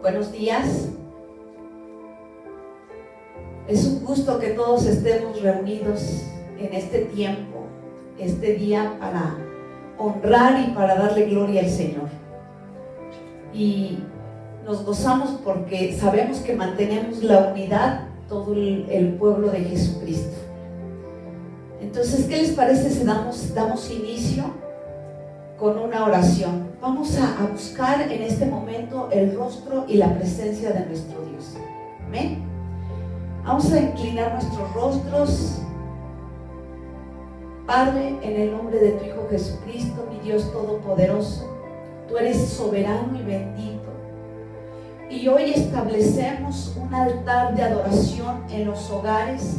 Buenos días. Es un gusto que todos estemos reunidos en este tiempo, este día, para honrar y para darle gloria al Señor. Y nos gozamos porque sabemos que mantenemos la unidad todo el pueblo de Jesucristo. Entonces, ¿qué les parece si damos inicio con una oración? Vamos a buscar en este momento el rostro y la presencia de nuestro Dios. Amén. Vamos a inclinar nuestros rostros. Padre, en el nombre de tu Hijo Jesucristo, mi Dios todopoderoso, tú eres soberano y bendito. Y hoy establecemos un altar de adoración en los hogares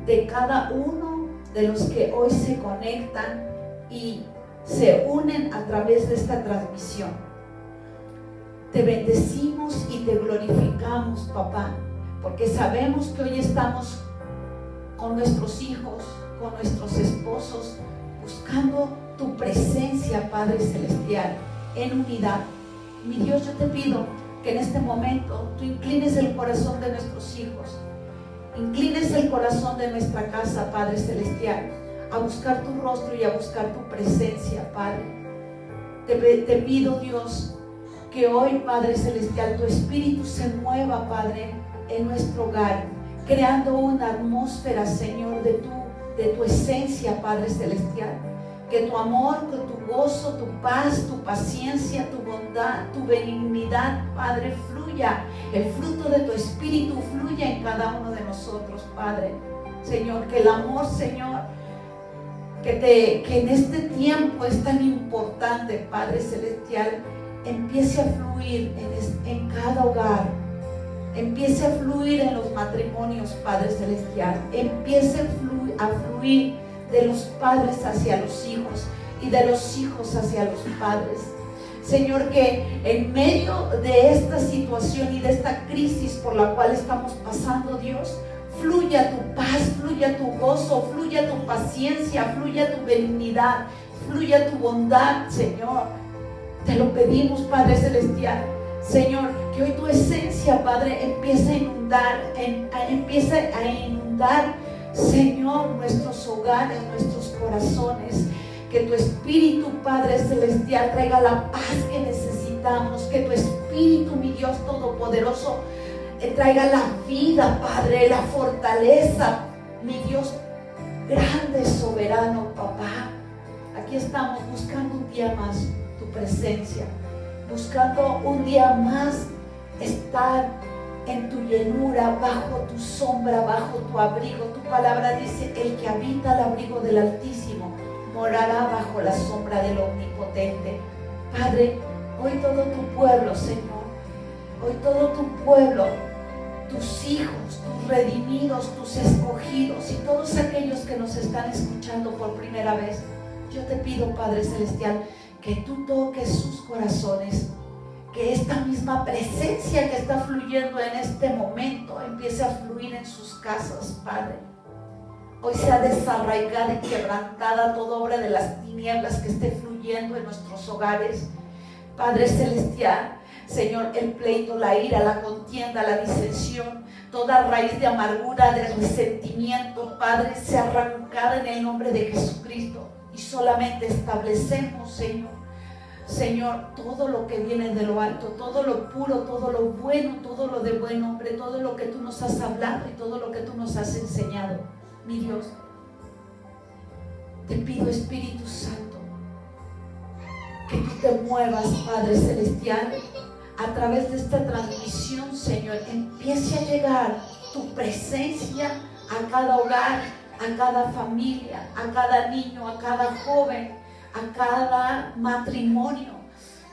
de cada uno de los que hoy se conectan y se unen a través de esta transmisión. Te bendecimos y te glorificamos, papá, porque sabemos que hoy estamos con nuestros hijos, con nuestros esposos, buscando tu presencia, Padre Celestial, en unidad. Mi Dios, yo te pido que en este momento tú inclines el corazón de nuestros hijos, inclines el corazón de nuestra casa, Padre Celestial, a buscar tu rostro y a buscar tu presencia, Padre. Te pido, Dios, que hoy, Padre Celestial, tu Espíritu se mueva, Padre, en nuestro hogar, creando una atmósfera, Señor, de tu esencia, Padre Celestial. Que tu amor, que tu gozo, tu paz, tu paciencia, tu bondad, tu benignidad, Padre, fluya. El fruto de tu Espíritu fluya en cada uno de nosotros, Padre. Señor, que el amor, Señor, que en este tiempo es tan importante, Padre Celestial, empiece a fluir en cada hogar, empiece a fluir en los matrimonios, Padre Celestial, empiece a fluir de los padres hacia los hijos y de los hijos hacia los padres. Señor, que en medio de esta situación y de esta crisis por la cual estamos pasando, Dios, fluya tu paz, fluya tu gozo, fluya tu paciencia, fluya tu benignidad, fluya tu bondad, Señor. Te lo pedimos, Padre Celestial. Señor, que hoy tu esencia, Padre, empiece a inundar, Señor, nuestros hogares, nuestros corazones. Que tu Espíritu, Padre Celestial, traiga la paz que necesitamos. Que tu Espíritu, mi Dios todopoderoso, traiga la vida, Padre, la fortaleza, mi Dios grande, soberano, papá. Aquí estamos buscando un día más tu presencia, buscando un día más estar en tu llenura, bajo tu sombra, bajo tu abrigo. Tu palabra dice: el que habita al abrigo del Altísimo morará bajo la sombra del Omnipotente. Padre, hoy todo tu pueblo, Señor, hoy todo tu pueblo, tus hijos, tus redimidos, tus escogidos y todos aquellos que nos están escuchando por primera vez, yo te pido, Padre Celestial, que tú toques sus corazones, que esta misma presencia que está fluyendo en este momento empiece a fluir en sus casas, Padre. Hoy sea desarraigada y quebrantada toda obra de las tinieblas que esté fluyendo en nuestros hogares, Padre Celestial. Señor, el pleito, la ira, la contienda, la disensión, toda raíz de amargura, de resentimiento, Padre, sea arrancada en el nombre de Jesucristo. Y solamente establecemos, Señor, todo lo que viene de lo alto, todo lo puro, todo lo bueno, todo lo de buen hombre, todo lo que tú nos has hablado y todo lo que tú nos has enseñado. Mi Dios, te pido, Espíritu Santo, que tú te muevas, Padre Celestial, a través de esta transmisión, Señor. Empiece a llegar tu presencia a cada hogar, a cada familia, a cada niño, a cada joven, a cada matrimonio,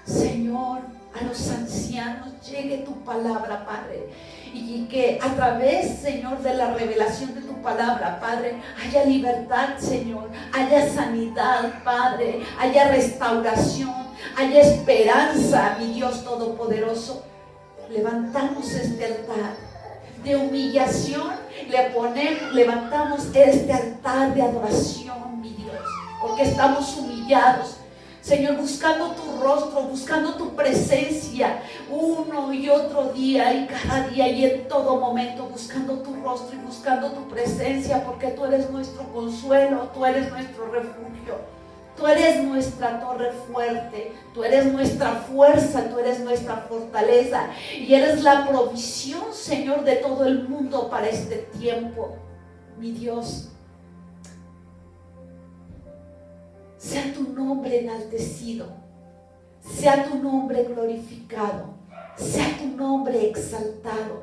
Señor, a los ancianos. Llegue tu palabra, Padre, y que a través, Señor, de la revelación de tu palabra, Padre, haya libertad, Señor, haya sanidad, Padre, haya restauración, haya esperanza, mi Dios todopoderoso. Levantamos este altar de humillación, levantamos este altar de adoración, mi Dios, porque estamos humillados, Señor, buscando tu rostro, buscando tu presencia, uno y otro día y cada día y en todo momento, buscando tu rostro y buscando tu presencia, porque tú eres nuestro consuelo, tú eres nuestro refugio, tú eres nuestra torre fuerte, tú eres nuestra fuerza, tú eres nuestra fortaleza y eres la provisión, Señor, de todo el mundo para este tiempo, mi Dios. Sea tu nombre enaltecido, sea tu nombre glorificado, sea tu nombre exaltado.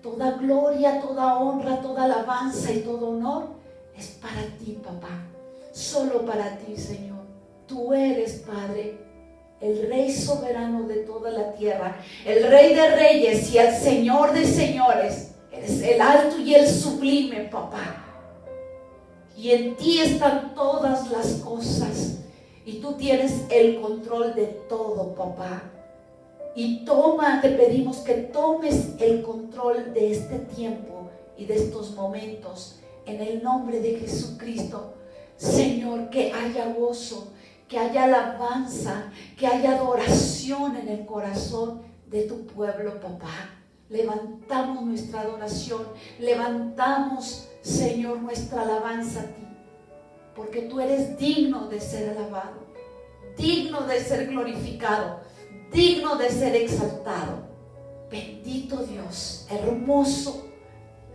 Toda gloria, toda honra, toda alabanza y todo honor es para ti, papá. Solo para ti, Señor. Tú eres, Padre, el Rey soberano de toda la tierra, el Rey de reyes y el Señor de señores. Eres el alto y el sublime, papá. Y en ti están todas las cosas. Y tú tienes el control de todo, papá. Y te pedimos que tomes el control de este tiempo y de estos momentos. En el nombre de Jesucristo, Señor, que haya gozo, que haya alabanza, que haya adoración en el corazón de tu pueblo, papá. Levantamos nuestra adoración, levantamos, Señor, nuestra alabanza a ti, porque tú eres digno de ser alabado, digno de ser glorificado, digno de ser exaltado. Bendito Dios, hermoso,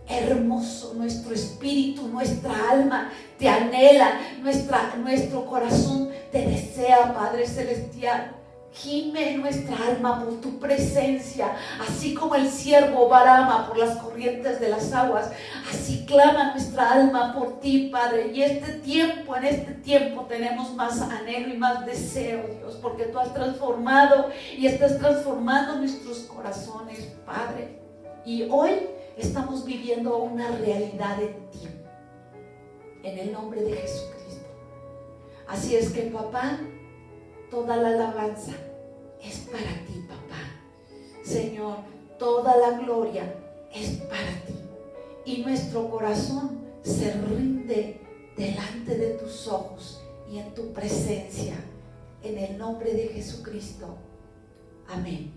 hermoso, nuestro espíritu, nuestra alma te anhela, nuestro corazón te desea, Padre Celestial. Gime nuestra alma por tu presencia, así como el ciervo brama por las corrientes de las aguas, así clama nuestra alma por ti, Padre. Y en este tiempo tenemos más anhelo y más deseo, Dios, porque tú has transformado y estás transformando nuestros corazones, Padre. Y hoy estamos viviendo una realidad en ti, en el nombre de Jesucristo. Así es que, papá, toda la alabanza es para ti, papá. Señor, toda la gloria es para ti. Y nuestro corazón se rinde delante de tus ojos y en tu presencia. En el nombre de Jesucristo. Amén.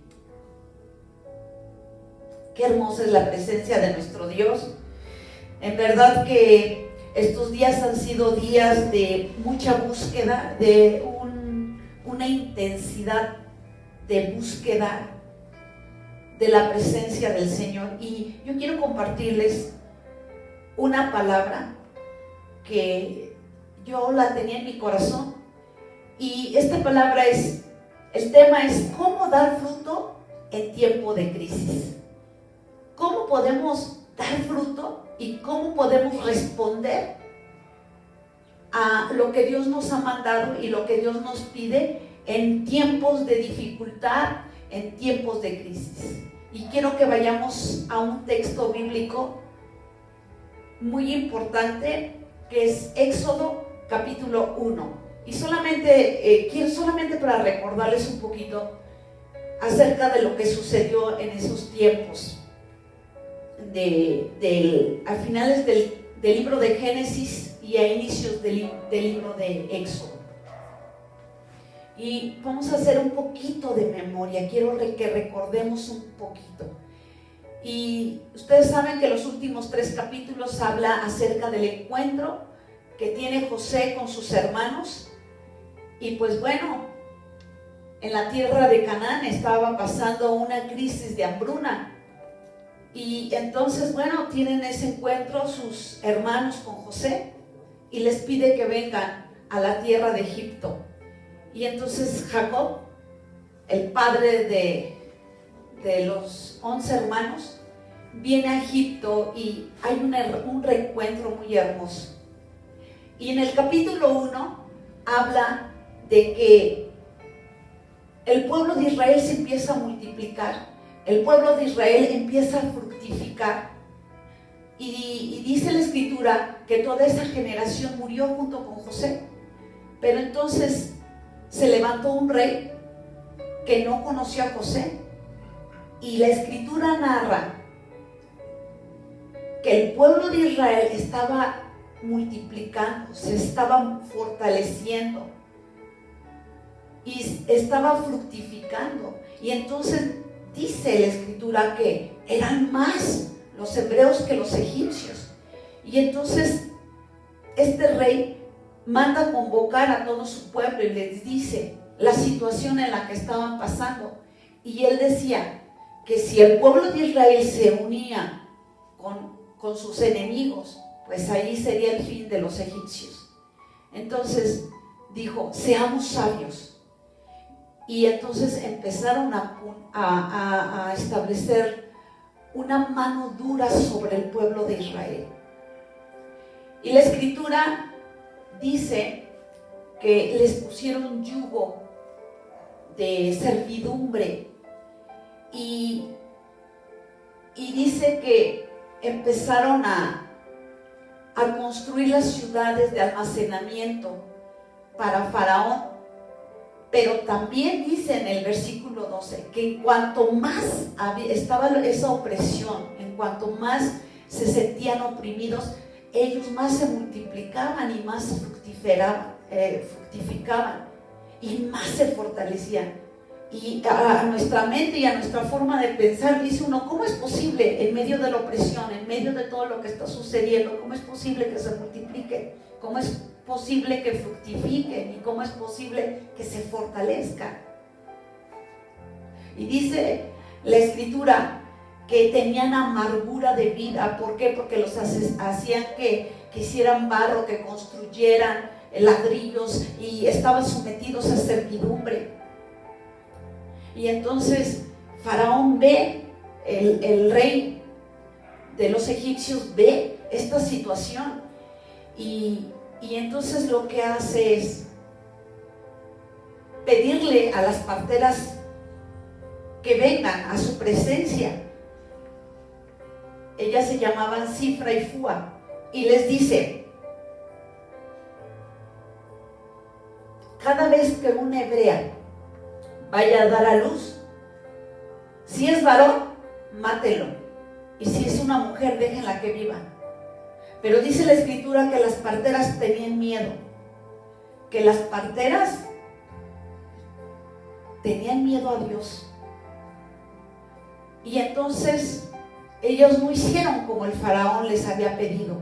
Qué hermosa es la presencia de nuestro Dios. En verdad que estos días han sido días de mucha búsqueda, de una intensidad de búsqueda de la presencia del Señor. Y yo quiero compartirles una palabra que yo la tenía en mi corazón. Y esta palabra el tema es cómo dar fruto en tiempo de crisis. ¿Cómo podemos dar fruto y cómo podemos responder a lo que Dios nos ha mandado y lo que Dios nos pide en tiempos de dificultad, en tiempos de crisis? Y quiero que vayamos a un texto bíblico muy importante, que es Éxodo capítulo 1. Y quiero solamente para recordarles un poquito acerca de lo que sucedió en esos tiempos, a finales del libro de Génesis y a inicios del libro de Éxodo. Y vamos a hacer un poquito de memoria, quiero que recordemos un poquito. Y ustedes saben que los últimos 3 capítulos habla acerca del encuentro que tiene José con sus hermanos. Y pues bueno, en la tierra de Canaán estaba pasando una crisis de hambruna. Y entonces, bueno, tienen ese encuentro sus hermanos con José y les pide que vengan a la tierra de Egipto. Y entonces Jacob, el padre de los 11 hermanos, viene a Egipto y hay un reencuentro muy hermoso. Y en el capítulo 1 habla de que el pueblo de Israel se empieza a multiplicar, el pueblo de Israel empieza a fructificar. Y dice la escritura que toda esa generación murió junto con José. Pero entonces se levantó un rey que no conoció a José, y la escritura narra que el pueblo de Israel estaba multiplicando, se estaba fortaleciendo. y estaba fructificando. Y entonces dice la escritura que eran más los hebreos que los egipcios. Y entonces este rey manda convocar a todo su pueblo y les dice la situación en la que estaban pasando. Y él decía que si el pueblo de Israel se unía con sus enemigos, pues ahí sería el fin de los egipcios. Entonces dijo, seamos sabios. Y entonces empezaron a establecer una mano dura sobre el pueblo de Israel. Y la escritura dice que les pusieron yugo de servidumbre y dice que empezaron a construir las ciudades de almacenamiento para Faraón, pero también dice en el versículo 12 que en cuanto más estaba esa opresión, en cuanto más se sentían oprimidos, ellos más se multiplicaban y más fructificaban y más se fortalecían. Y a nuestra mente y a nuestra forma de pensar dice uno, ¿cómo es posible en medio de la opresión, en medio de todo lo que está sucediendo, cómo es posible que se multiplique? ¿Cómo es posible que fructifiquen? ¿Y cómo es posible que se fortalezcan? Y dice la escritura que tenían amargura de vida. ¿Por qué? Porque los hacían que hicieran barro, que construyeran ladrillos y estaban sometidos a servidumbre. Y entonces Faraón ve, el rey de los egipcios ve esta situación y entonces lo que hace es pedirle a las parteras que vengan a su presencia. Ellas se llamaban Cifra y Fua y les dice: cada vez que una hebrea vaya a dar a luz, si es varón, mátelo, y si es una mujer, déjenla que viva. Pero dice la escritura que las parteras tenían miedo, que las parteras tenían miedo a Dios, y entonces ellos no hicieron como el faraón les había pedido.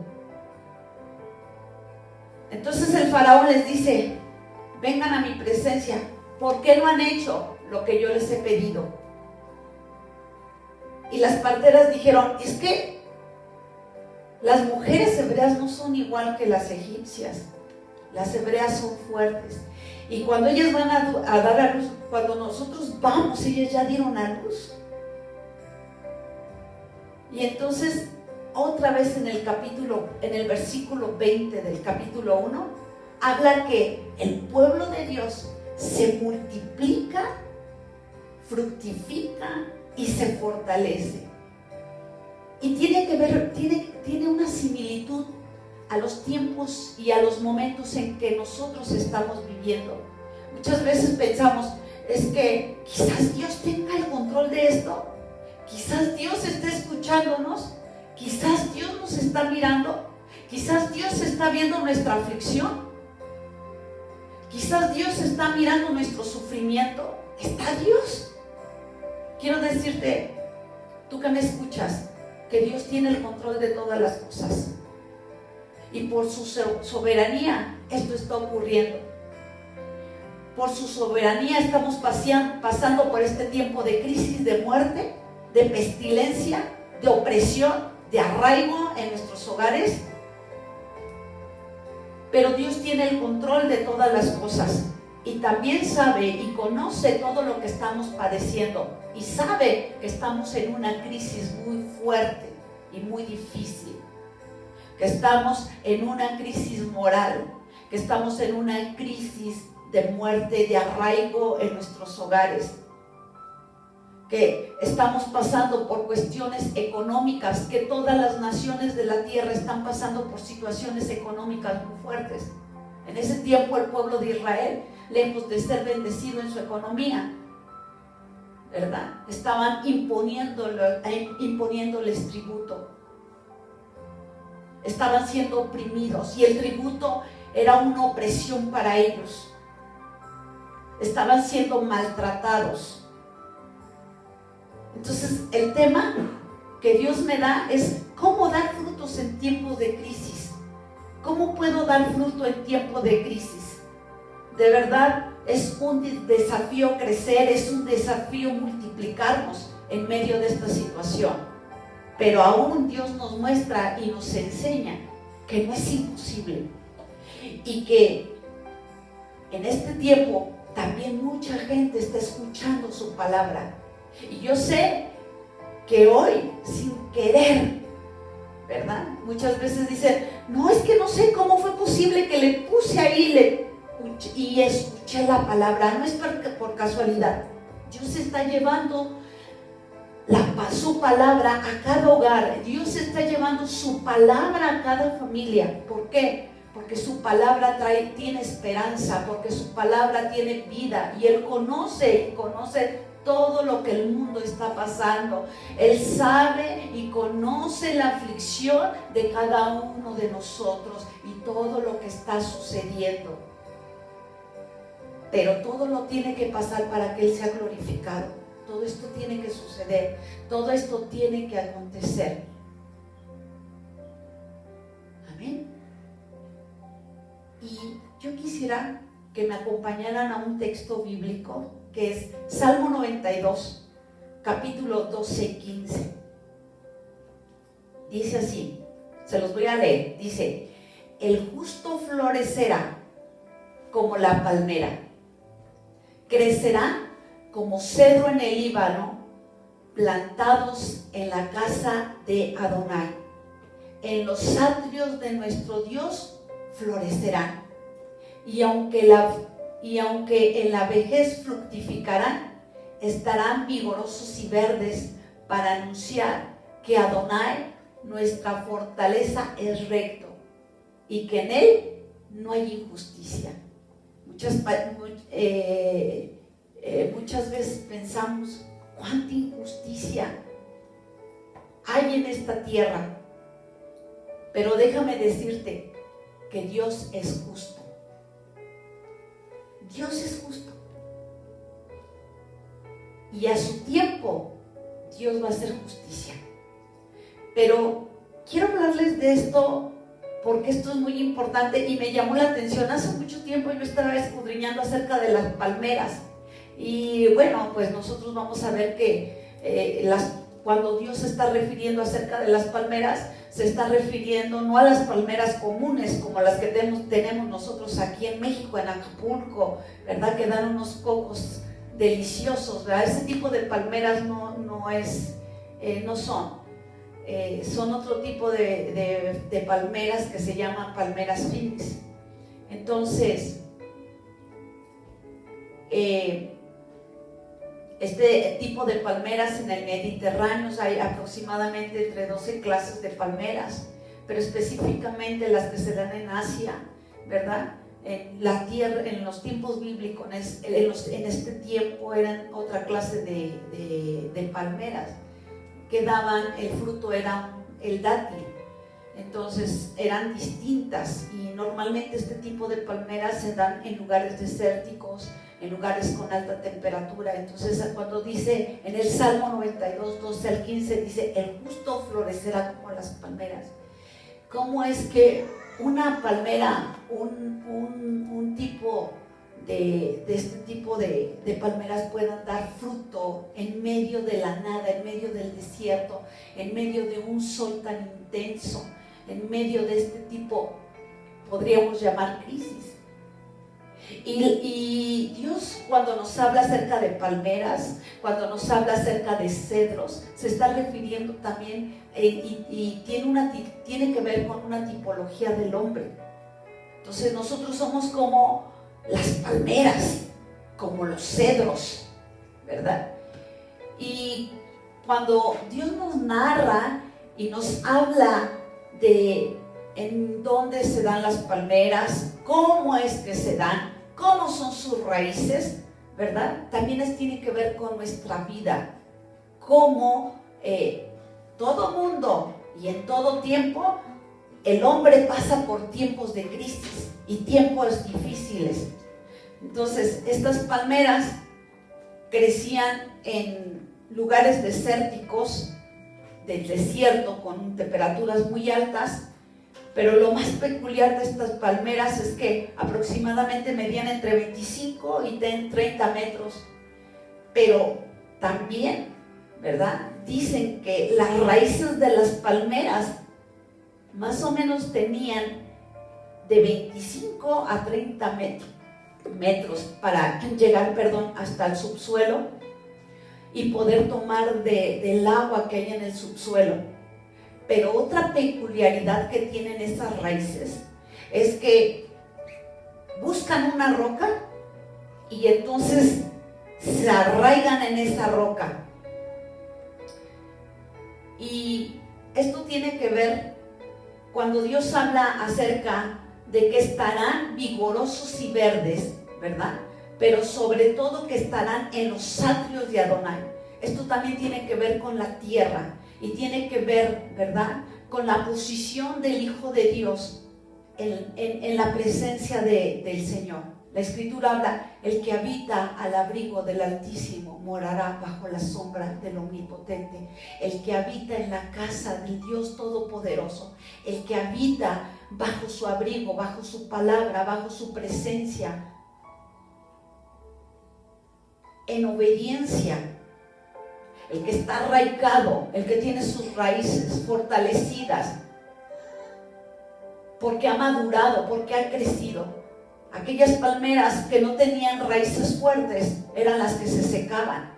Entonces el faraón les dice: vengan a mi presencia. ¿Por qué no han hecho lo que yo les he pedido? Y las parteras dijeron: es que las mujeres hebreas no son igual que las egipcias. Las hebreas son fuertes. Y cuando ellas van a dar a luz, cuando nosotros vamos, ellas ya dieron a luz. Y entonces, otra vez en el versículo 20 del capítulo 1, habla que el pueblo de Dios se multiplica, fructifica y se fortalece. Y tiene una similitud a los tiempos y a los momentos en que nosotros estamos viviendo. Muchas veces pensamos, es que quizás Dios tenga el control de esto, quizás Dios esté escuchándonos, quizás Dios nos está mirando, quizás Dios está viendo nuestra aflicción, quizás Dios está mirando nuestro sufrimiento. ¿Está Dios? Quiero decirte, tú que me escuchas, que Dios tiene el control de todas las cosas. Y por su soberanía esto está ocurriendo. Por su soberanía estamos pasando por este tiempo de crisis, de muerte, de pestilencia, de opresión, de arraigo en nuestros hogares. Pero Dios tiene el control de todas las cosas y también sabe y conoce todo lo que estamos padeciendo y sabe que estamos en una crisis muy fuerte y muy difícil, que estamos en una crisis moral, que estamos en una crisis de muerte, de arraigo en nuestros hogares, que estamos pasando por cuestiones económicas, que todas las naciones de la tierra están pasando por situaciones económicas muy fuertes. En ese tiempo el pueblo de Israel, lejos de ser bendecido en su economía, ¿verdad?, estaban imponiéndoles tributo. Estaban siendo oprimidos y el tributo era una opresión para ellos. estaban siendo maltratados. Entonces el tema que Dios me da es cómo dar frutos en tiempos de crisis. ¿Cómo puedo dar fruto en tiempo de crisis? De verdad es un desafío crecer, es un desafío multiplicarnos en medio de esta situación. Pero aún Dios nos muestra y nos enseña que no es imposible. Y que en este tiempo también mucha gente está escuchando su palabra. Y yo sé que hoy, sin querer, ¿verdad? Muchas veces dicen, no, es que no sé cómo fue posible que le puse ahí y escuché la palabra. No es por casualidad. Dios está llevando su palabra a cada hogar. Dios está llevando su palabra a cada familia. ¿Por qué? Porque su palabra tiene esperanza, porque su palabra tiene vida, y Él conoce todo lo que el mundo está pasando. Él sabe y conoce la aflicción de cada uno de nosotros y todo lo que está sucediendo. Pero todo lo tiene que pasar para que Él sea glorificado. Todo esto tiene que suceder, todo esto tiene que acontecer. Amén. Y yo quisiera que me acompañaran a un texto bíblico que es Salmo 92, capítulo 12 y 15. Dice así, se los voy a leer. Dice: el justo florecerá como la palmera, crecerá como cedro en el Líbano, plantados en la casa de Adonai. En los atrios de nuestro Dios florecerán, y aunque en la vejez fructificarán, estarán vigorosos y verdes para anunciar que Adonai, nuestra fortaleza, es recto y que en Él no hay injusticia. Muchas veces pensamos, ¿cuánta injusticia hay en esta tierra? Pero déjame decirte que Dios es justo. Dios es justo. Y a su tiempo, Dios va a hacer justicia. Pero quiero hablarles de esto porque esto es muy importante y me llamó la atención. Hace mucho tiempo yo estaba escudriñando acerca de las palmeras. Y bueno, pues nosotros vamos a ver que cuando Dios se está refiriendo acerca de las palmeras, se está refiriendo no a las palmeras comunes como las que tenemos nosotros aquí en México, en Acapulco, ¿verdad? Que dan unos cocos deliciosos, ¿verdad? Ese tipo de palmeras no son otro tipo de palmeras que se llaman palmeras Phoenix. Entonces, este tipo de palmeras en el Mediterráneo, hay aproximadamente entre 12 clases de palmeras, pero específicamente las que se dan en Asia, ¿verdad? En la tierra, en los tiempos bíblicos, en este tiempo eran otra clase de palmeras que daban, el fruto era el dátil. Entonces eran distintas, y normalmente este tipo de palmeras se dan en lugares desérticos, en lugares con alta temperatura. Entonces cuando dice en el Salmo 92, 12 al 15, dice: el justo florecerá como las palmeras. ¿Cómo es que una palmera, un tipo de este tipo de palmeras puedan dar fruto en medio de la nada, en medio del desierto, en medio de un sol tan intenso, en medio de este tipo, podríamos llamar crisis? Y Dios, cuando nos habla acerca de palmeras, cuando nos habla acerca de cedros, se está refiriendo también y tiene que ver con una tipología del hombre. Entonces nosotros somos como las palmeras, como los cedros, ¿verdad? Y cuando Dios nos narra y nos habla de en dónde se dan las palmeras, cómo es que se dan, cómo son sus raíces, ¿verdad? También tiene que ver con nuestra vida, cómo todo mundo y en todo tiempo el hombre pasa por tiempos de crisis y tiempos difíciles. Entonces, estas palmeras crecían en lugares desérticos del desierto con temperaturas muy altas, pero lo más peculiar de estas palmeras es que aproximadamente medían entre 25 y 30 metros, pero también, ¿verdad? Dicen que las raíces de las palmeras más o menos tenían de 25 a 30 metros para llegar, hasta el subsuelo y poder tomar del agua que hay en el subsuelo. Pero otra peculiaridad que tienen esas raíces es que buscan una roca y entonces se arraigan en esa roca. Y esto tiene que ver cuando Dios habla acerca de que estarán vigorosos y verdes, ¿verdad? Pero sobre todo que estarán en los atrios de Adonai. Esto también tiene que ver con la tierra y tiene que ver, ¿verdad?, con la posición del Hijo de Dios en la presencia del Señor. La Escritura habla: el que habita al abrigo del Altísimo morará bajo la sombra del Omnipotente. El que habita en la casa del Dios Todopoderoso, el que habita bajo su abrigo, bajo su palabra, bajo su presencia, en obediencia, el que está arraigado, el que tiene sus raíces fortalecidas, porque ha madurado, porque ha crecido. Aquellas palmeras que no tenían raíces fuertes eran las que se secaban.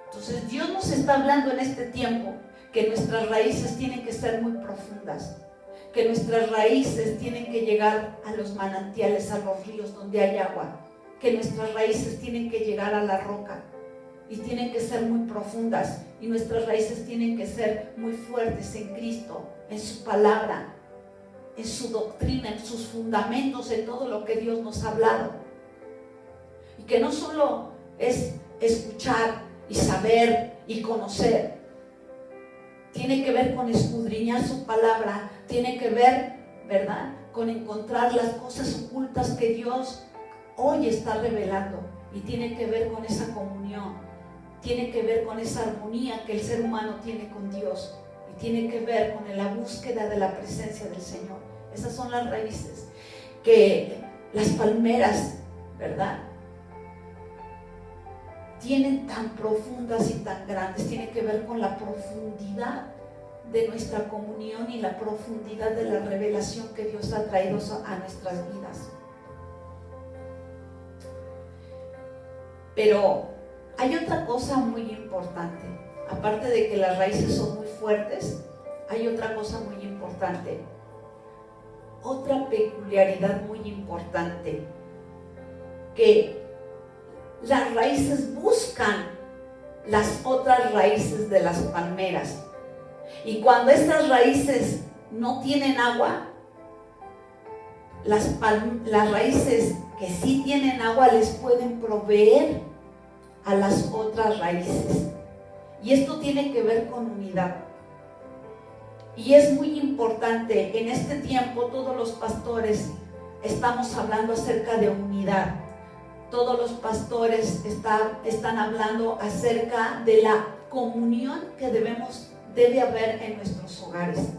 Entonces Dios nos está hablando en este tiempo que nuestras raíces tienen que ser muy profundas, que nuestras raíces tienen que llegar a los manantiales, a los ríos donde hay agua, que nuestras raíces tienen que llegar a la roca y tienen que ser muy profundas, y nuestras raíces tienen que ser muy fuertes en Cristo, en su palabra, en su doctrina, en sus fundamentos, en todo lo que Dios nos ha hablado. Y que no solo es escuchar y saber y conocer, tiene que ver con escudriñar su palabra, tiene que ver, ¿verdad?, con encontrar las cosas ocultas que Dios hoy está revelando, y tiene que ver con esa comunión, tiene que ver con esa armonía que el ser humano tiene con Dios, y tiene que ver con la búsqueda de la presencia del Señor. Esas son las raíces que las palmeras, ¿verdad?, tienen tan profundas y tan grandes. Tiene que ver con la profundidad de nuestra comunión y la profundidad de la revelación que Dios ha traído a nuestras vidas. Pero hay otra cosa muy importante. Aparte de que las raíces son muy fuertes, hay otra cosa muy importante, otra peculiaridad muy importante, que las raíces buscan las otras raíces de las palmeras, y cuando estas raíces no tienen agua, las raíces que sí tienen agua les pueden proveer a las otras raíces. Y esto tiene que ver con unidad. Y es muy importante, en este tiempo todos los pastores estamos hablando acerca de unidad. Todos los pastores están hablando acerca de la comunión que debe haber en nuestros hogares.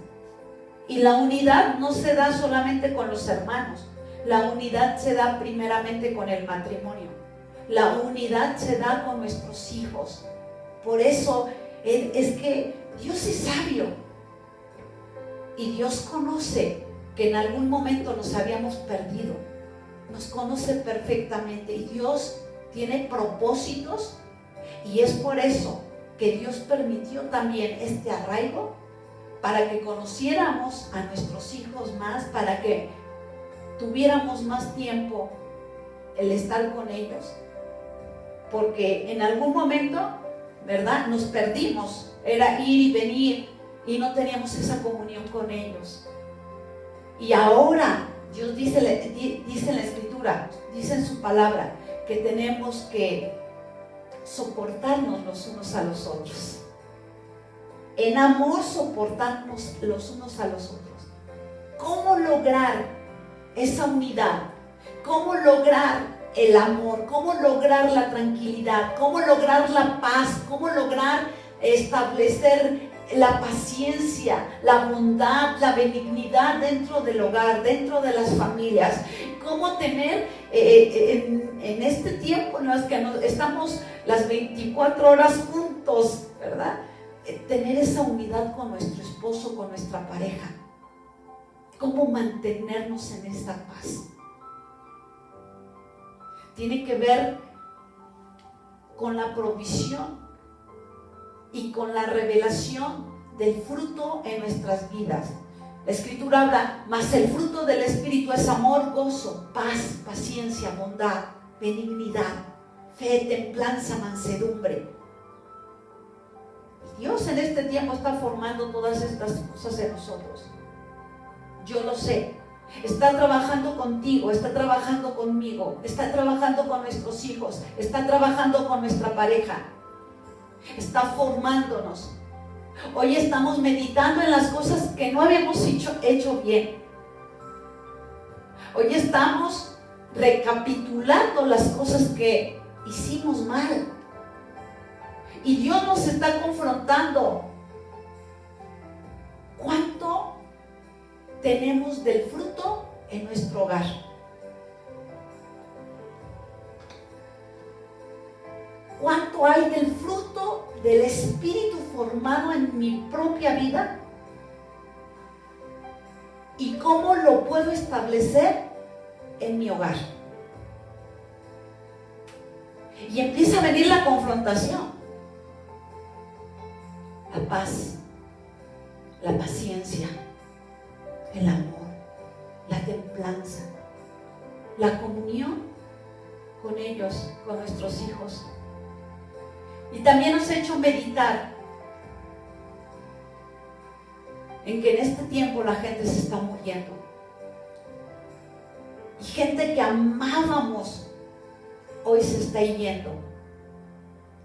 Y la unidad no se da solamente con los hermanos. La unidad se da primeramente con el matrimonio. La unidad se da con nuestros hijos. Por eso es que Dios es sabio. Y Dios conoce que en algún momento nos habíamos perdido. Nos conoce perfectamente. Y Dios tiene propósitos. Y es por eso que Dios permitió también este arraigo, para que conociéramos a nuestros hijos más, para que tuviéramos más tiempo el estar con ellos, porque en algún momento, ¿verdad?, nos perdimos. Era ir y venir y no teníamos esa comunión con ellos. Y ahora Dios dice en la Escritura, dice en su palabra, que tenemos que soportarnos los unos a los otros, en amor soportarnos los unos a los otros. ¿Cómo lograr esa unidad? ¿Cómo lograr el amor, cómo lograr la tranquilidad, cómo lograr la paz, cómo lograr establecer la paciencia, la bondad, la benignidad dentro del hogar, dentro de las familias. Cómo tener en este tiempo en el que estamos las 24 horas juntos, ¿verdad? Tener esa unidad con nuestro esposo, con nuestra pareja. Cómo mantenernos en esa paz. Tiene que ver con la provisión y con la revelación del fruto en nuestras vidas. La Escritura habla, mas el fruto del Espíritu es amor, gozo, paz, paciencia, bondad, benignidad, fe, templanza, mansedumbre. Dios en este tiempo está formando todas estas cosas en nosotros. Yo lo sé. Está trabajando contigo, está trabajando conmigo, está trabajando con nuestros hijos, está trabajando con nuestra pareja, está formándonos. Hoy estamos meditando en las cosas que no habíamos hecho bien. Hoy estamos recapitulando las cosas que hicimos mal. Y Dios nos está confrontando. ¿Cuánto tenemos del fruto en nuestro hogar? ¿Cuánto hay del fruto del Espíritu formado en mi propia vida? ¿Y cómo lo puedo establecer en mi hogar? Y empieza a venir la confrontación. La paz, la paciencia, el amor, la templanza, la comunión con ellos, con nuestros hijos. Y también nos ha hecho meditar en que en este tiempo la gente se está muriendo. Y gente que amábamos hoy se está yendo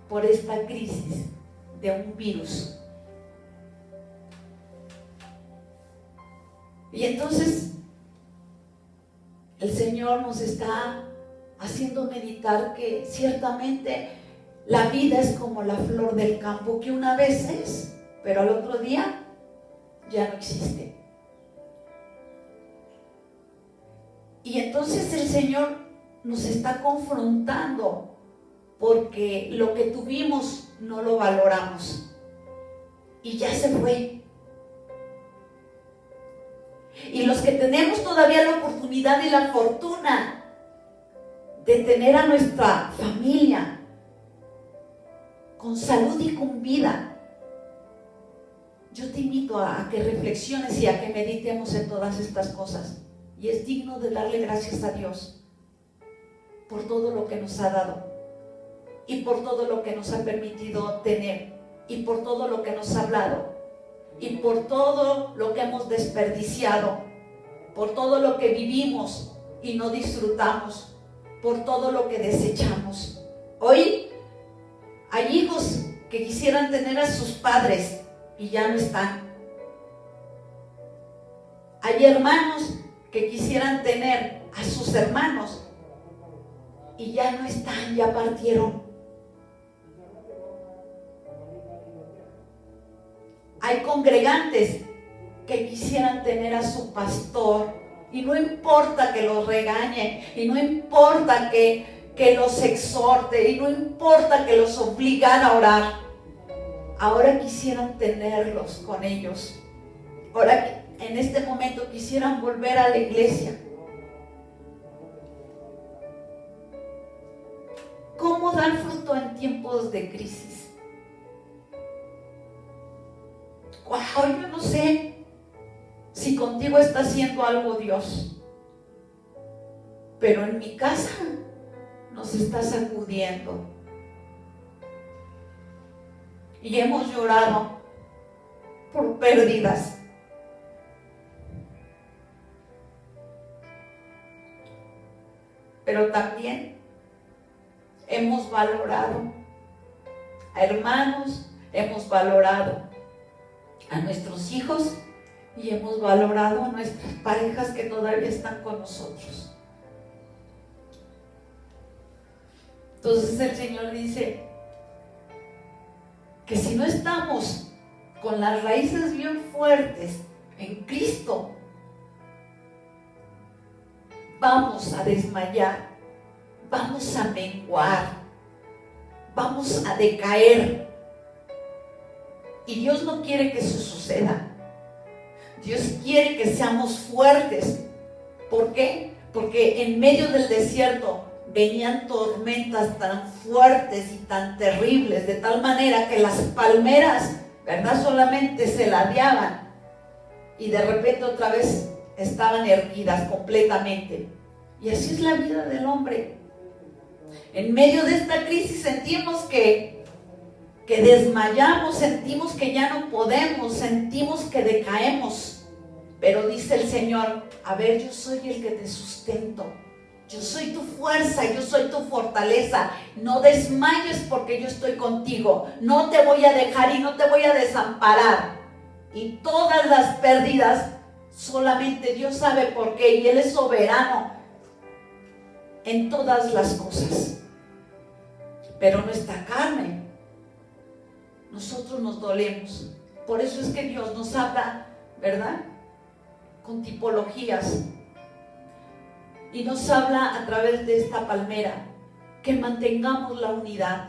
por esta crisis de un virus. Y entonces el Señor nos está haciendo meditar que ciertamente la vida es como la flor del campo, que una vez es, pero al otro día ya no existe. Y entonces el Señor nos está confrontando porque lo que tuvimos no lo valoramos y ya se fue. Y los que tenemos todavía la oportunidad y la fortuna de tener a nuestra familia con salud y con vida, yo te invito a que reflexiones y a que meditemos en todas estas cosas. Y es digno de darle gracias a Dios por todo lo que nos ha dado y por todo lo que nos ha permitido tener y por todo lo que nos ha hablado y por todo lo que hemos desperdiciado, por todo lo que vivimos y no disfrutamos, por todo lo que desechamos. Hoy hay hijos que quisieran tener a sus padres y ya no están. Hay hermanos que quisieran tener a sus hermanos y ya no están, ya partieron. Hay congregantes que quisieran tener a su pastor y no importa que los regañe y no importa que los exhorte y no importa que los obligara a orar. Ahora quisieran tenerlos con ellos. Ahora en este momento quisieran volver a la iglesia. ¿Cómo dar fruto en tiempos de crisis? Wow, yo no sé si contigo está haciendo algo Dios, pero en mi casa nos está sacudiendo. Y hemos llorado por pérdidas. Pero también hemos valorado a hermanos, hemos valorado a nuestros hijos y hemos valorado a nuestras parejas que todavía están con nosotros. Entonces el Señor dice que si no estamos con las raíces bien fuertes en Cristo, vamos a desmayar, vamos a menguar, vamos a decaer. Y Dios no quiere que eso suceda. Dios quiere que seamos fuertes. ¿Por qué? Porque en medio del desierto venían tormentas tan fuertes y tan terribles, de tal manera que las palmeras, ¿verdad?, solamente se ladeaban y de repente otra vez estaban erguidas completamente. Y así es la vida del hombre. En medio de esta crisis sentimos que desmayamos, sentimos que ya no podemos, sentimos que decaemos. Pero dice el Señor: a ver, yo soy el que te sustento, yo soy tu fuerza, yo soy tu fortaleza. No desmayes porque yo estoy contigo, no te voy a dejar y no te voy a desamparar. Y todas las pérdidas, solamente Dios sabe por qué, y Él es soberano en todas las cosas. Pero nuestra carne, nosotros nos dolemos. Por eso es que Dios nos habla, ¿verdad?, con tipologías, y nos habla a través de esta palmera, que mantengamos la unidad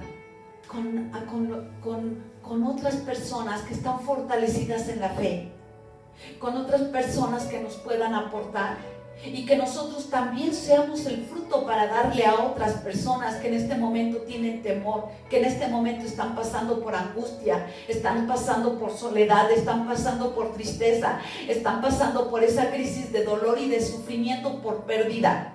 con otras personas que están fortalecidas en la fe, con otras personas que nos puedan aportar, y que nosotros también seamos el fruto para darle a otras personas que en este momento tienen temor, que en este momento están pasando por angustia, están pasando por soledad, están pasando por tristeza, están pasando por esa crisis de dolor y de sufrimiento por pérdida.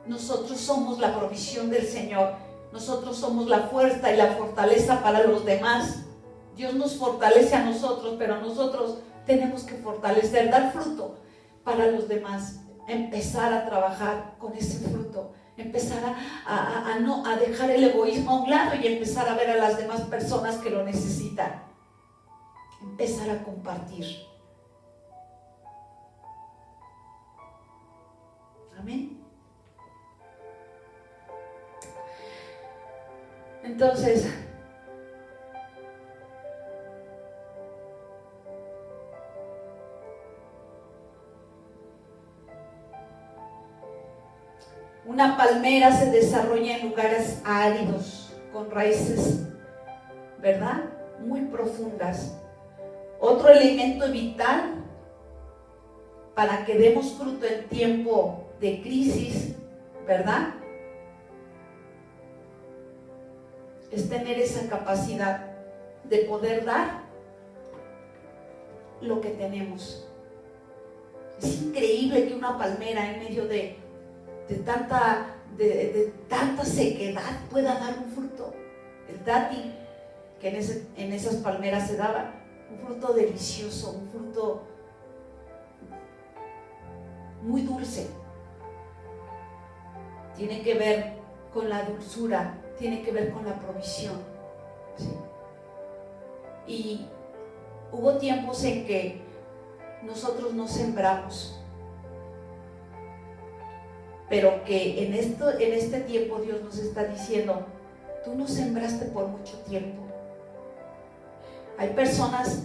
Nosotros somos la provisión del Señor, nosotros somos la fuerza y la fortaleza para los demás. Dios nos fortalece a nosotros, pero nosotros tenemos que fortalecer, dar fruto para los demás. Empezar a trabajar con ese fruto, empezar a dejar el egoísmo a un lado y empezar a ver a las demás personas que lo necesitan, empezar a compartir. Amén. Entonces, una palmera se desarrolla en lugares áridos, con raíces, ¿verdad?, muy profundas. Otro elemento vital para que demos fruto en tiempo de crisis, ¿verdad?, es tener esa capacidad de poder dar lo que tenemos. Es increíble que una palmera en medio de tanta sequedad pueda dar un fruto. El dátil que en esas palmeras se daba, un fruto delicioso, un fruto muy dulce. Tiene que ver con la dulzura, tiene que ver con la provisión, ¿sí? Y hubo tiempos en que nosotros no sembramos, pero que en este tiempo Dios nos está diciendo: tú no sembraste por mucho tiempo. Hay personas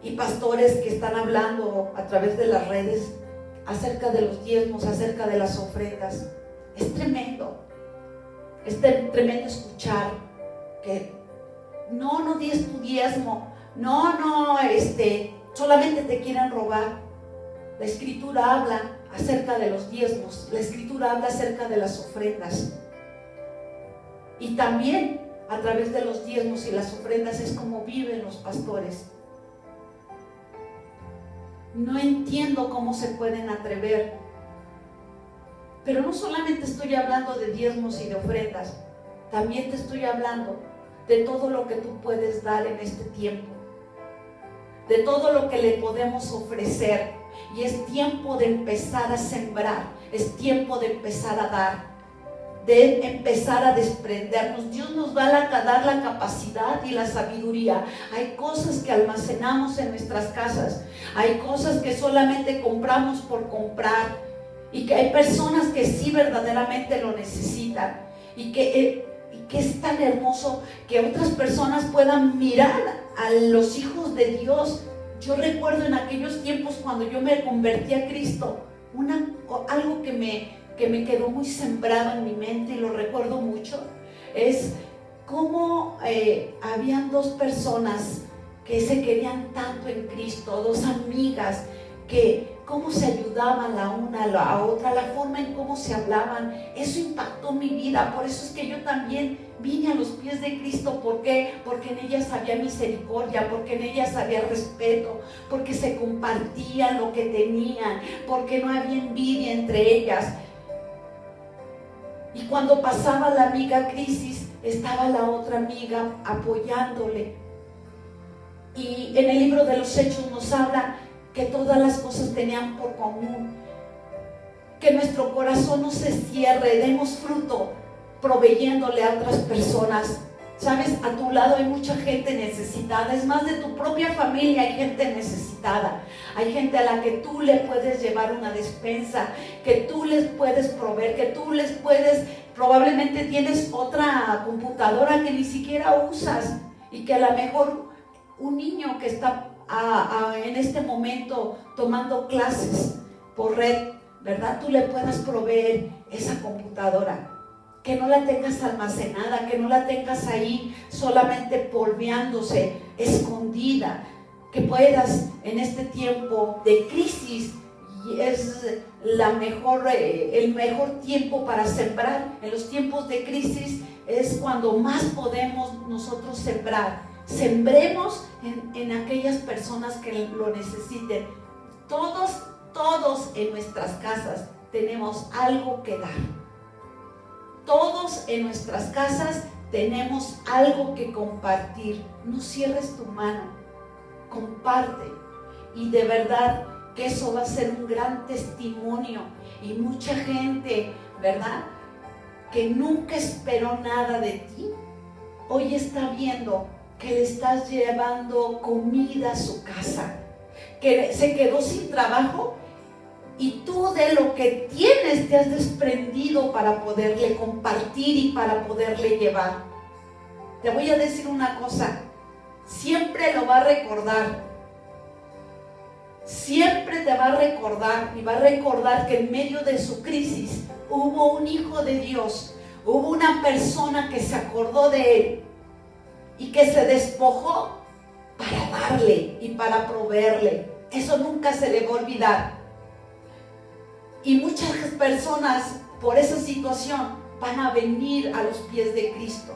y pastores que están hablando a través de las redes acerca de los diezmos, acerca de las ofrendas. Es tremendo escuchar que no des tu diezmo, solamente te quieren robar. La Escritura habla acerca de los diezmos, la Escritura habla acerca de las ofrendas, y también a través de los diezmos y las ofrendas es como viven los pastores. No entiendo cómo se pueden atrever, pero no solamente estoy hablando de diezmos y de ofrendas, también te estoy hablando de todo lo que tú puedes dar en este tiempo, de todo lo que le podemos ofrecer. Y es tiempo de empezar a sembrar, es tiempo de empezar a dar, de empezar a desprendernos. Dios nos va a dar la capacidad y la sabiduría. Hay cosas que almacenamos en nuestras casas, hay cosas que solamente compramos por comprar, y que hay personas que sí verdaderamente lo necesitan, y que que es tan hermoso que otras personas puedan mirar a los hijos de Dios. Yo recuerdo en aquellos tiempos cuando yo me convertí a Cristo, algo que me quedó muy sembrado en mi mente y lo recuerdo mucho, es cómo habían dos personas que se querían tanto en Cristo, dos amigas, que cómo se ayudaban la una a la otra, la forma en cómo se hablaban. Eso impactó mi vida. Por eso es que yo también vine a los pies de Cristo. ¿Por qué? Porque en ellas había misericordia, porque en ellas había respeto, porque se compartían lo que tenían, porque no había envidia entre ellas. Y cuando pasaba la amiga crisis, estaba la otra amiga apoyándole. Y en el libro de los Hechos nos habla que todas las cosas tenían por común, que nuestro corazón no se cierre, demos fruto proveyéndole a otras personas. Sabes, a tu lado hay mucha gente necesitada, es más, de tu propia familia hay gente necesitada, hay gente a la que tú le puedes llevar una despensa, que tú les puedes proveer, que tú les puedes, probablemente tienes otra computadora que ni siquiera usas y que a lo mejor un niño que está en este momento tomando clases por red, ¿verdad? Tú le puedas proveer esa computadora, que no la tengas almacenada, que no la tengas ahí solamente polveándose, escondida, que puedas en este tiempo de crisis, y es el mejor tiempo para sembrar. En los tiempos de crisis es cuando más podemos nosotros sembrar. Sembremos en aquellas personas que lo necesiten. Todos en nuestras casas tenemos algo que dar. Todos en nuestras casas tenemos algo que compartir. No cierres tu mano, comparte. Y de verdad que eso va a ser un gran testimonio. Y mucha gente, ¿verdad?, que nunca esperó nada de ti, hoy está viendo que le estás llevando comida a su casa, que se quedó sin trabajo y tú de lo que tienes te has desprendido para poderle compartir y para poderle llevar. Te voy a decir una cosa, siempre lo va a recordar, siempre te va a recordar y va a recordar que en medio de su crisis hubo un hijo de Dios, hubo una persona que se acordó de él y que se despojó para darle y para proveerle. Eso nunca se le va a olvidar. Y muchas personas por esa situación van a venir a los pies de Cristo.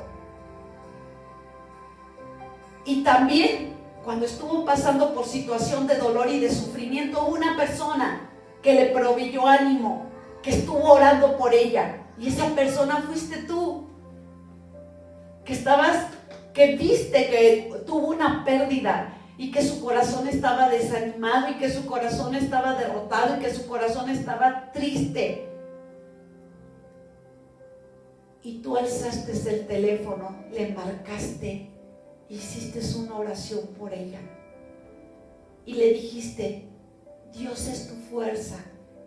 Y también cuando estuvo pasando por situación de dolor y de sufrimiento, hubo una persona que le proveyó ánimo, que estuvo orando por ella. Y esa persona fuiste tú, que viste que tuvo una pérdida y que su corazón estaba desanimado y que su corazón estaba derrotado y que su corazón estaba triste. Y tú alzaste el teléfono, le marcaste, hiciste una oración por ella y le dijiste: Dios es tu fuerza,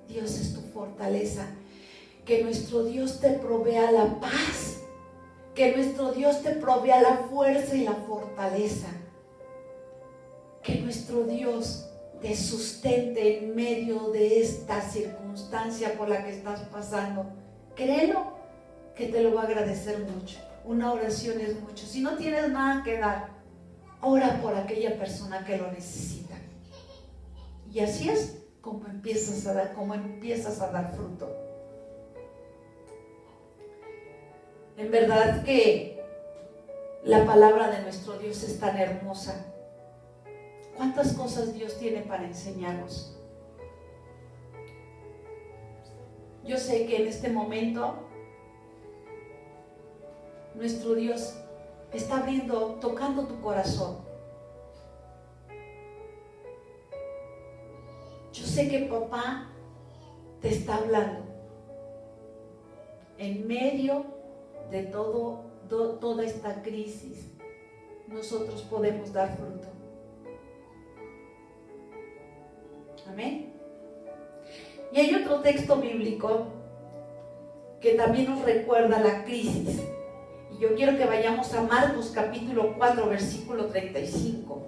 Dios es tu fortaleza, que nuestro Dios te provea la paz, que nuestro Dios te provea la fuerza y la fortaleza, que nuestro Dios te sustente en medio de esta circunstancia por la que estás pasando. Créelo, que te lo va a agradecer mucho. Una oración es mucho. Si no tienes nada que dar, ora por aquella persona que lo necesita. Y así es como empiezas a dar fruto. En verdad que la palabra de nuestro Dios es tan hermosa. ¿Cuántas cosas Dios tiene para enseñarnos? Yo sé que en este momento nuestro Dios está tocando tu corazón. Yo sé que papá te está hablando. En medio de toda esta crisis, nosotros podemos dar fruto. Amén. Y hay otro texto bíblico que también nos recuerda la crisis, Yo quiero que vayamos a Marcos capítulo 4, versículo 35.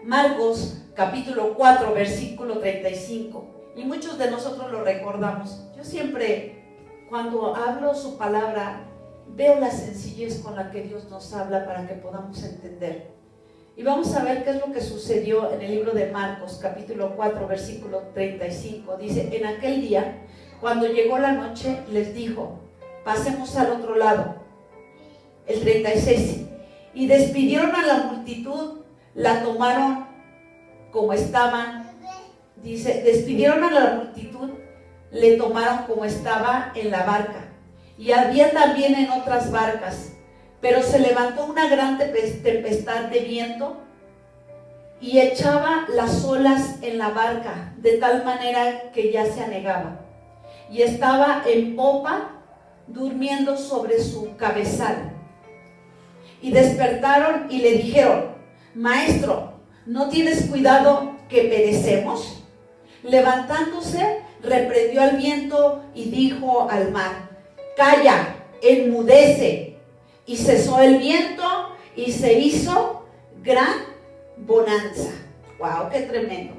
Marcos capítulo 4, versículo 35. Y muchos de nosotros lo recordamos. Yo siempre, cuando hablo su palabra, veo la sencillez con la que Dios nos habla para que podamos entender. Y vamos a ver qué es lo que sucedió en el libro de Marcos, capítulo 4, versículo 35. Dice, en aquel día, cuando llegó la noche, les dijo, pasemos al otro lado. El 36. Y despidieron a la multitud, la tomaron como estaban. Dice, despidieron a la multitud, le tomaron como estaba en la barca. Y había también en otras barcas. Pero se levantó una gran tempestad de viento y echaba las olas en la barca, de tal manera que ya se anegaba. Y estaba en popa, durmiendo sobre su cabezal. Y despertaron y le dijeron, Maestro, ¿no tienes cuidado que perecemos? Levantándose, reprendió al viento y dijo al mar, calla, enmudece. Y cesó el viento y se hizo gran bonanza. ¡Wow! ¡Qué tremendo!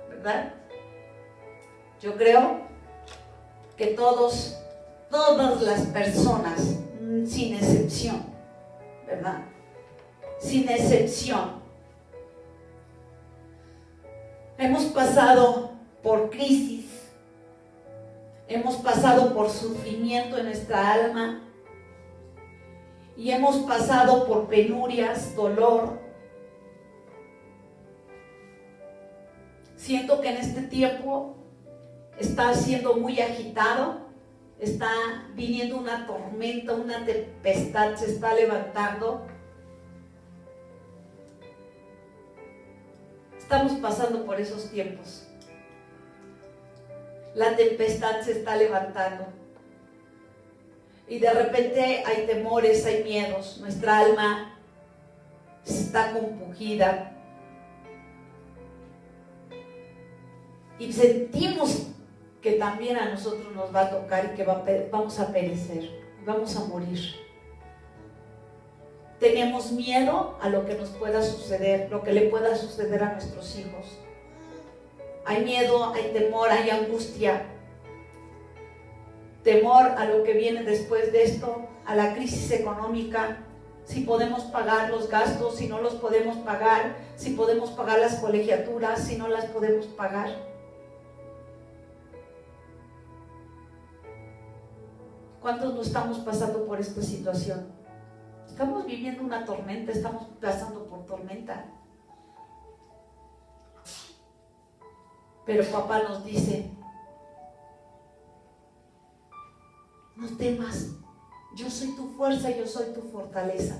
¿Verdad? Yo creo que todas las personas, sin excepción, ¿verdad? Sin excepción, hemos pasado por crisis, hemos pasado por sufrimiento en nuestra alma, y hemos pasado por penurias, dolor. Siento que en este tiempo está siendo muy agitado, está viniendo una tormenta, una tempestad, se está levantando. Estamos pasando por esos tiempos. La tempestad se está levantando. Y de repente hay temores, hay miedos, nuestra alma está compungida. Y sentimos que también a nosotros nos va a tocar y que vamos a perecer, vamos a morir. Tenemos miedo a lo que nos pueda suceder, lo que le pueda suceder a nuestros hijos. Hay miedo, hay temor, hay angustia. Temor a lo que viene después de esto, a la crisis económica, si podemos pagar los gastos, si no los podemos pagar, si podemos pagar las colegiaturas, si no las podemos pagar. ¿Cuántos no estamos pasando por esta situación? Estamos viviendo una tormenta, estamos pasando por tormenta. Pero papá nos dice, no temas, yo soy tu fuerza, yo soy tu fortaleza.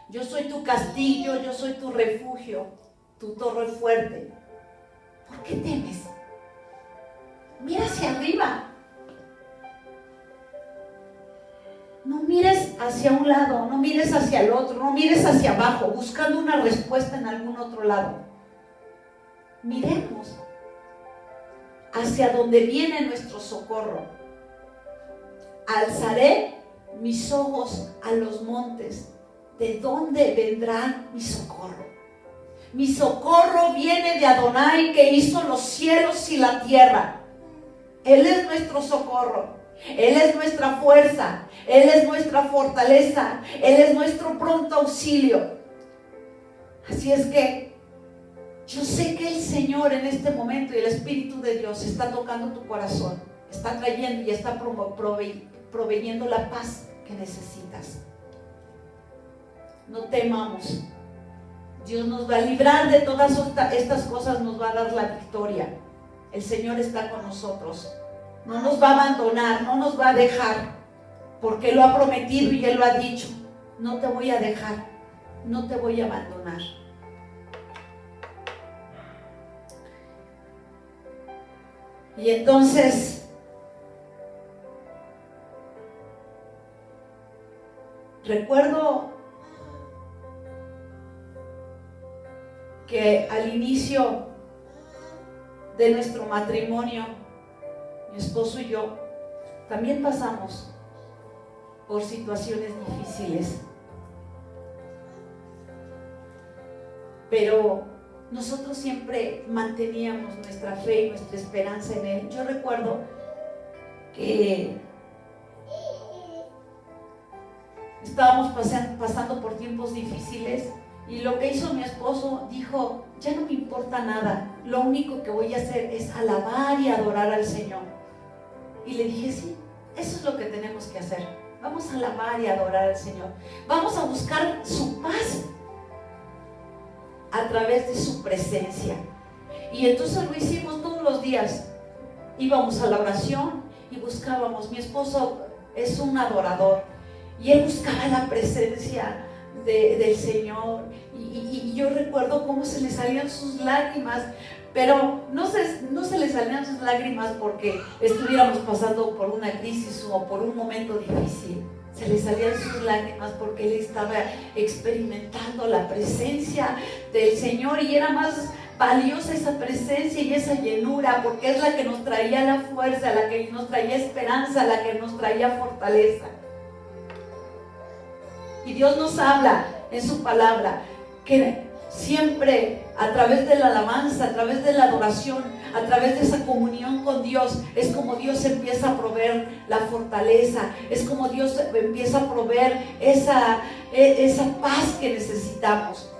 Yo soy tu castillo, yo soy tu refugio, tu torre fuerte. ¿Por qué temes? Mira hacia arriba. No mires hacia un lado, no mires hacia el otro, no mires hacia abajo, buscando una respuesta en algún otro lado. Miremos hacia donde viene nuestro socorro. Alzaré mis ojos a los montes. ¿De dónde vendrá mi socorro? Mi socorro viene de Adonai, que hizo los cielos y la tierra. Él es nuestro socorro. Él es nuestra fuerza. Él es nuestra fortaleza. Él es nuestro pronto auxilio. Así es que yo sé que el Señor en este momento y el Espíritu de Dios está tocando tu corazón. Está trayendo y está proveyendo la paz que necesitas. No temamos. Dios nos va a librar de todas estas cosas, nos va a dar la victoria. El Señor está con nosotros. No nos va a abandonar, no nos va a dejar, porque Él lo ha prometido y Él lo ha dicho. No te voy a dejar, no te voy a abandonar. Y entonces, recuerdo que al inicio de nuestro matrimonio, mi esposo y yo también pasamos por situaciones difíciles. Pero nosotros siempre manteníamos nuestra fe y nuestra esperanza en Él. Yo recuerdo que estábamos pasando por tiempos difíciles y lo que hizo mi esposo, dijo: ya no me importa nada, lo único que voy a hacer es alabar y adorar al Señor. Y le dije: sí, eso es lo que tenemos que hacer. Vamos a alabar y adorar al Señor. Vamos a buscar su paz a través de su presencia. Y entonces lo hicimos todos los días. Íbamos a la oración y buscábamos. Mi esposo es un adorador y él buscaba la presencia del Señor. Y yo recuerdo cómo se le salían sus lágrimas, pero no se le salían sus lágrimas porque estuviéramos pasando por una crisis o por un momento difícil. Se le salían sus lágrimas porque él estaba experimentando la presencia del Señor, y era más valiosa esa presencia y esa llenura, porque es la que nos traía la fuerza, la que nos traía esperanza, la que nos traía fortaleza. Y Dios nos habla en su palabra que siempre a través de la alabanza, a través de la adoración, a través de esa comunión con Dios, es como Dios empieza a proveer la fortaleza, es como Dios empieza a proveer esa paz que necesitamos.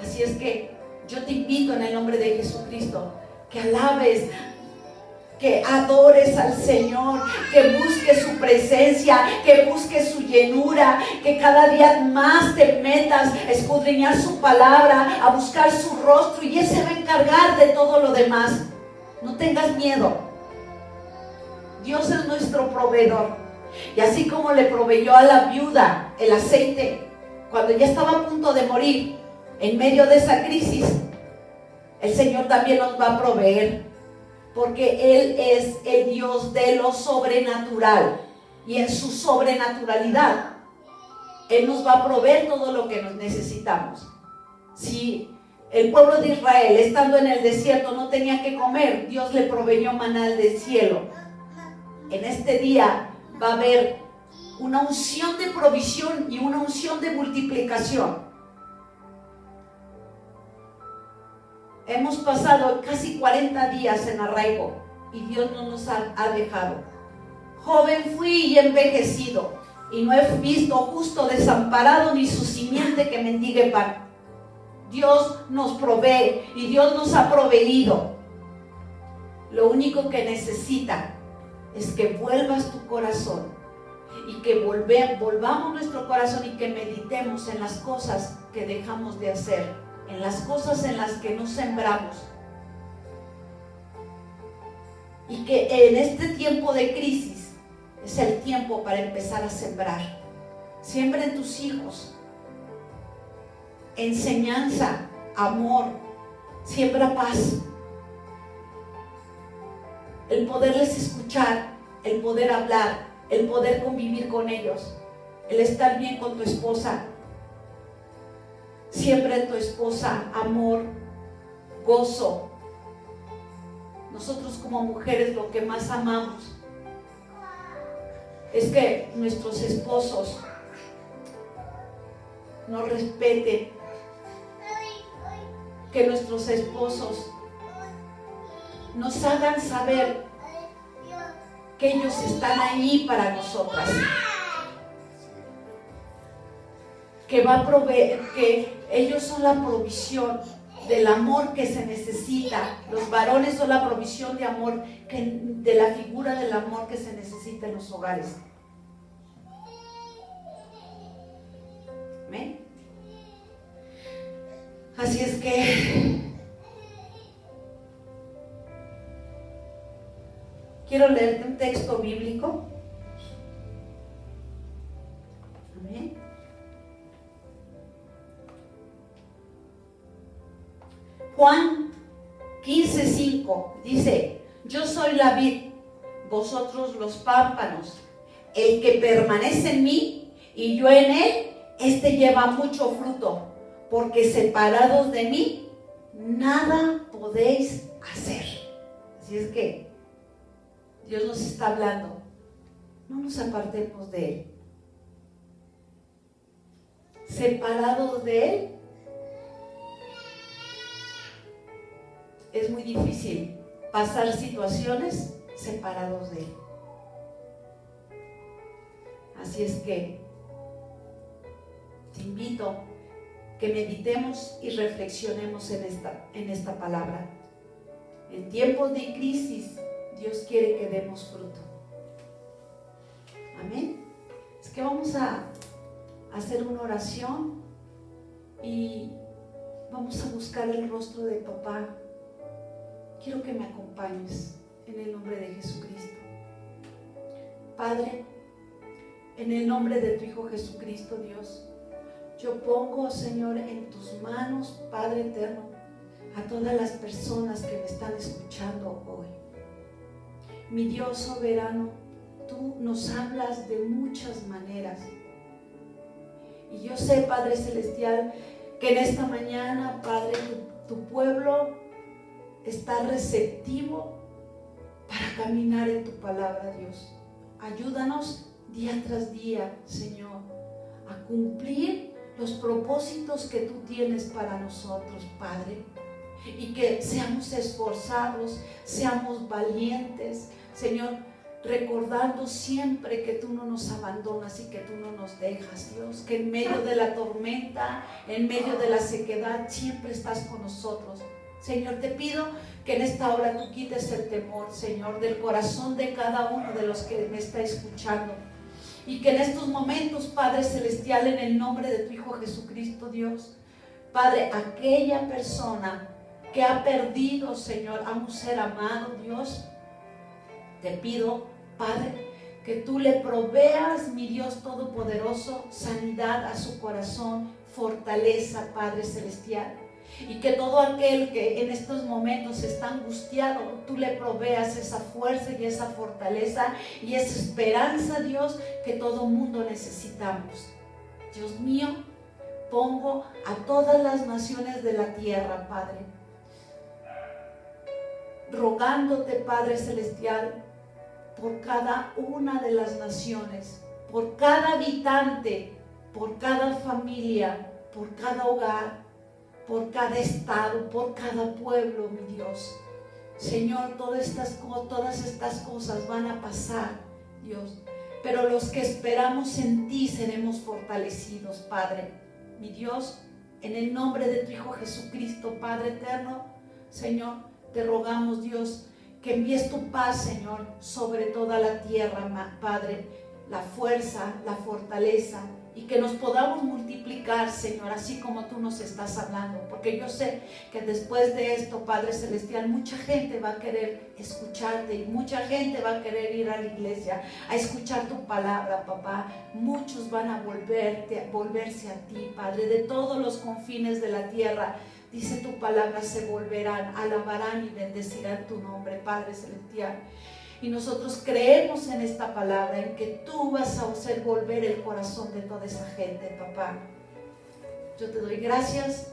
Así es que yo te invito en el nombre de Jesucristo que alabes, que adores al Señor, que busques su presencia, que busques su llenura, que cada día más te metas a escudriñar su palabra, a buscar su rostro, y Él se va a encargar de todo lo demás. No tengas miedo. Dios es nuestro proveedor. Y así como le proveyó a la viuda el aceite cuando ya estaba a punto de morir, en medio de esa crisis, el Señor también nos va a proveer. Porque Él es el Dios de lo sobrenatural, y en su sobrenaturalidad Él nos va a proveer todo lo que nos necesitamos. Si el pueblo de Israel, estando en el desierto, no tenía que comer, Dios le proveyó maná del cielo. En este día va a haber una unción de provisión y una unción de multiplicación. Hemos pasado casi 40 días en arraigo y Dios no nos ha dejado. Joven fui y envejecido, y no he visto justo desamparado ni su simiente que mendigue pan. Dios nos provee y Dios nos ha proveído. Lo único que necesita es que vuelvas tu corazón y que volvamos nuestro corazón y que meditemos en las cosas que dejamos de hacer, en las cosas en las que no sembramos. Y que en este tiempo de crisis es el tiempo para empezar a sembrar. Siembra en tus hijos enseñanza, amor, siembra paz. El poderles escuchar, el poder hablar, el poder convivir con ellos, el estar bien con tu esposa. Siembra en tu esposa amor, gozo. Nosotros como mujeres lo que más amamos es que nuestros esposos nos respeten, que nuestros esposos nos hagan saber que ellos están ahí para nosotras, que va a proveer, que ellos son la provisión del amor que se necesita. Los varones son la provisión de amor, de la figura del amor que se necesita en los hogares. ¿Amén? Así es que quiero leerte un texto bíblico. Amén. Juan 15:5 dice: yo soy la vid, vosotros los pámpanos. El que permanece en mí y yo en él, este lleva mucho fruto, porque separados de mí nada podéis hacer. Así es que Dios nos está hablando, no nos apartemos de Él. Separados de Él, es muy difícil pasar situaciones separados de Él. Así es que te invito que meditemos y reflexionemos en esta palabra. En tiempos de crisis, Dios quiere que demos fruto. Amén. Es que vamos a hacer una oración y vamos a buscar el rostro de papá. Quiero que me acompañes en el nombre de Jesucristo. Padre, en el nombre de tu Hijo Jesucristo, Dios, yo pongo, Señor, en tus manos, Padre eterno, a todas las personas que me están escuchando hoy. Mi Dios soberano, tú nos hablas de muchas maneras. Y yo sé, Padre Celestial, que en esta mañana, Padre, tu pueblo está receptivo para caminar en tu palabra, Dios. Ayúdanos día tras día, Señor, a cumplir los propósitos que tú tienes para nosotros, Padre. Y que seamos esforzados, seamos valientes, Señor, recordando siempre que tú no nos abandonas y que tú no nos dejas, Dios, que en medio de la tormenta, en medio de la sequedad, siempre estás con nosotros. Señor, te pido que en esta hora tú quites el temor, Señor, del corazón de cada uno de los que me está escuchando. Y que en estos momentos, Padre Celestial, en el nombre de tu Hijo Jesucristo, Dios, Padre, aquella persona que ha perdido, Señor, a un ser amado, Dios, te pido, Padre, que tú le proveas, mi Dios Todopoderoso, sanidad a su corazón, fortaleza, Padre Celestial. Y que todo aquel que en estos momentos está angustiado, tú le proveas esa fuerza y esa fortaleza y esa esperanza, Dios, que todo mundo necesitamos. Dios mío, pongo a todas las naciones de la tierra, Padre, rogándote, Padre Celestial, por cada una de las naciones, por cada habitante, por cada familia, por cada hogar, por cada estado, por cada pueblo, mi Dios. Señor, todas estas cosas van a pasar, Dios, pero los que esperamos en ti seremos fortalecidos, Padre. Mi Dios, en el nombre de tu Hijo Jesucristo, Padre eterno, Señor, te rogamos, Dios, que envíes tu paz, Señor, sobre toda la tierra, Padre, la fuerza, la fortaleza, y que nos podamos multiplicar, Señor, así como tú nos estás hablando, porque yo sé que después de esto, Padre Celestial, mucha gente va a querer escucharte y mucha gente va a querer ir a la iglesia a escuchar tu palabra, papá. Muchos van a volverse a ti, Padre, de todos los confines de la tierra. Dice tu palabra, se volverán, alabarán y bendecirán tu nombre, Padre Celestial. Y nosotros creemos en esta palabra, en que tú vas a hacer volver el corazón de toda esa gente, papá. Yo te doy gracias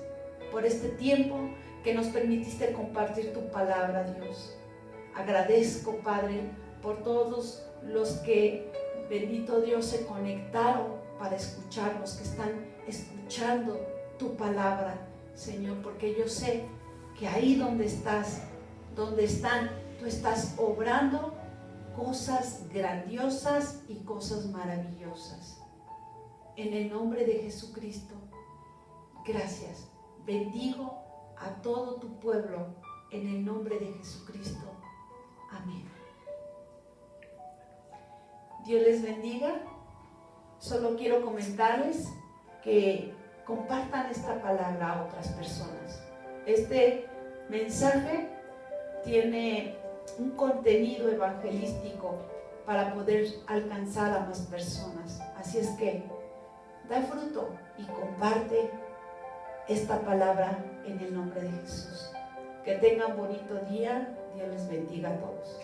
por este tiempo que nos permitiste compartir tu palabra, Dios. Agradezco, Padre, por todos los que, bendito Dios, se conectaron para escucharnos, que están escuchando tu palabra, Señor, porque yo sé que ahí donde estás, donde están, tú estás obrando cosas grandiosas y cosas maravillosas. En el nombre de Jesucristo, gracias. Bendigo a todo tu pueblo en el nombre de Jesucristo. Amén. Dios les bendiga. Solo quiero comentarles que compartan esta palabra a otras personas. Este mensaje tiene un contenido evangelístico para poder alcanzar a más personas. Así es que da fruto y comparte esta palabra en el nombre de Jesús. Que tengan bonito día. Dios les bendiga a todos.